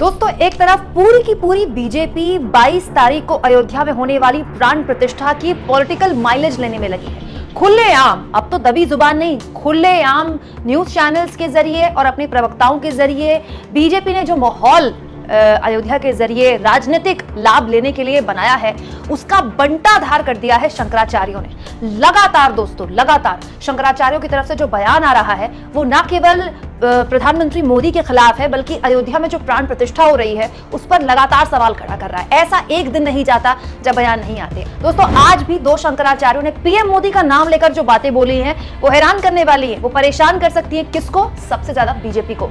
दोस्तों, एक तरफ पूरी की पूरी बीजेपी 22 तारीख को अयोध्या में होने वाली प्राण प्रतिष्ठा की पॉलिटिकल माइलेज लेने में लगी है। खुलेआम, अब तो दबी जुबान नहीं, खुलेआम न्यूज चैनल्स के जरिए और अपने प्रवक्ताओं के जरिए बीजेपी ने जो माहौल अयोध्या के जरिए राजनीतिक लाभ लेने के लिए बनाया है, उसका बंटाधार कर दिया है शंकराचार्यों ने। लगातार दोस्तों, लगातार शंकराचार्यों की तरफ से जो बयान आ रहा है वो न केवल प्रधानमंत्री मोदी के खिलाफ है, बल्कि अयोध्या में जो प्राण प्रतिष्ठा हो रही है उस पर लगातार सवाल खड़ा कर रहा है। ऐसा एक दिन नहीं जाता जब बयान नहीं आते। दोस्तों, आज भी दो शंकराचार्यों ने पीएम मोदी का नाम लेकर जो बातें बोली हैं वो हैरान करने वाली है। वो परेशान कर सकती है किसको? सबसे ज्यादा बीजेपी को।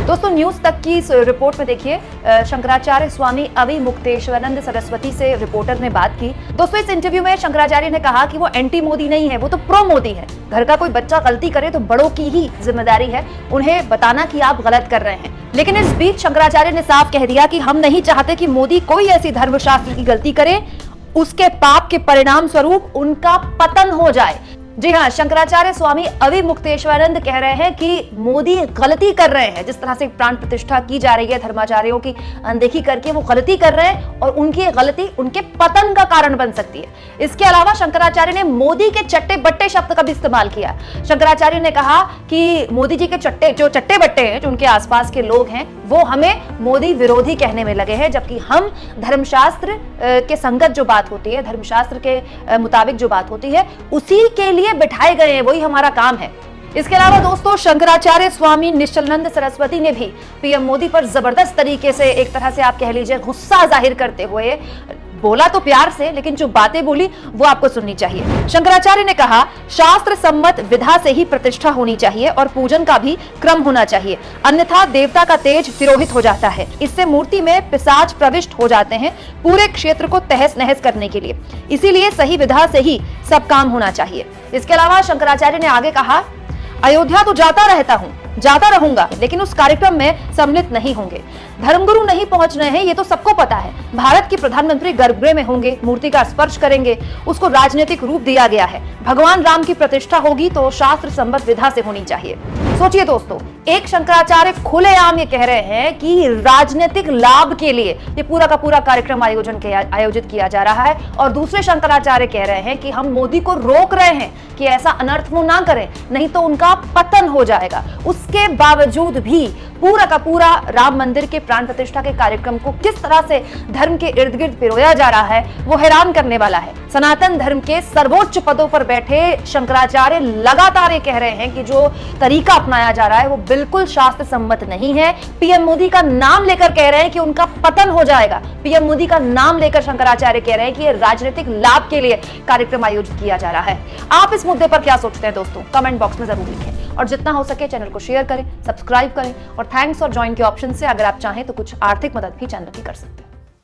दोस्तों, न्यूज तक की इस रिपोर्ट में देखिए, शंकराचार्य स्वामी अविमुक्तेश्वरानंद सरस्वती से रिपोर्टर ने बात की। दोस्तों, इस इंटरव्यू में शंकराचार्य ने कहा कि वो एंटी मोदी नहीं है, वो तो प्रो मोदी है। घर का कोई बच्चा गलती करे तो बड़ों की ही जिम्मेदारी है उन्हें बताना कि आप गलत कर रहे हैं। लेकिन इस बीच शंकराचार्य ने साफ कह दिया कि हम नहीं चाहते कि मोदी कोई ऐसी धर्मशास्त्र की गलती करे, उसके पाप के परिणाम स्वरूप उनका पतन हो जाए। जी हाँ, शंकराचार्य स्वामी अविमुक्तेश्वरानंद कह रहे हैं कि मोदी गलती कर रहे हैं। जिस तरह से प्राण प्रतिष्ठा की जा रही है, धर्माचार्यों की अनदेखी करके वो गलती कर रहे हैं और उनकी गलती उनके पतन का कारण बन सकती है। इसके अलावा शंकराचार्य ने मोदी के चट्टे बट्टे शब्द का भी इस्तेमाल किया। शंकराचार्य ने कहा कि मोदी जी के चट्टे बट्टे हैं, जो उनके आसपास के लोग हैं, वो हमें मोदी विरोधी कहने में लगे हैं, जबकि हम धर्मशास्त्र के संगत जो बात होती है, धर्मशास्त्र के मुताबिक जो बात होती है, उसी के लिए बिठाए गए हैं, वही हमारा काम है। इसके अलावा दोस्तों, शंकराचार्य स्वामी निश्चलानंद सरस्वती ने भी पीएम मोदी पर जबरदस्त तरीके से, एक तरह से आप कह लीजिए, गुस्सा जाहिर करते हुए बोला तो प्यार से, लेकिन जो बातें बोली वो आपको सुननी चाहिए। शंकराचार्य ने कहा, शास्त्र सम्मत विधा से ही प्रतिष्ठा होनी चाहिए और पूजन का भी क्रम होना चाहिए, अन्यथा देवता का तेज तिरोहित हो जाता है। इससे मूर्ति में पिशाच प्रविष्ट हो जाते हैं पूरे क्षेत्र को तहस नहस करने के लिए। इसीलिए सही विधा से ही सब काम होना चाहिए। इसके अलावा शंकराचार्य ने आगे कहा, अयोध्या तो जाता रहता हूँ, जाता रहूंगा, लेकिन उस कार्यक्रम में सम्मिलित नहीं होंगे। धर्मगुरु नहीं पहुंच रहे हैं, ये तो सबको पता है। भारत के प्रधानमंत्री गर्भगृह में होंगे, मूर्ति का स्पर्श करेंगे, उसको राजनीतिक रूप दिया गया है। भगवान राम की प्रतिष्ठा होगी तो शास्त्र संबद्ध विधा से होनी चाहिए। सोचिए दोस्तों, एक शंकराचार्य खुलेआम ये कह रहे हैं कि राजनीतिक लाभ के लिए ये पूरा का पूरा कार्यक्रम आयोजित किया जा रहा है, और दूसरे शंकराचार्य कह रहे हैं कि हम मोदी को रोक रहे हैं कि ऐसा अनर्थ वो ना करें, नहीं तो उनका पतन हो जाएगा। उसके बावजूद भी पूरा का पूरा राम मंदिर के प्राण प्रतिष्ठा के कार्यक्रम को किस तरह से धर्म के इर्द गिर्द पिरोया जा रहा है, वो हैरान करने वाला है। सनातन धर्म के सर्वोच्च पदों पर बैठे शंकराचार्य लगातार ये कह रहे हैं कि जो तरीका अपनाया जा रहा है वो बिल्कुल शास्त्र सम्मत नहीं है। पीएम मोदी का नाम लेकर कह रहे हैं कि उनका पतन हो जाएगा। पीएम मोदी का नाम लेकर शंकराचार्य कह रहे हैं कि ये राजनीतिक लाभ के लिए कार्यक्रम आयोजित किया जा रहा है। आप इस मुद्दे पर क्या सोचते हैं दोस्तों? कमेंट बॉक्स में जरूर लिखें, और जितना हो सके चैनल को शेयर करें, सब्सक्राइब करें, और थैंक्स और ज्वाइन के ऑप्शन से अगर आप चाहें तो कुछ आर्थिक मदद भी चैनल की कर सकते हैं।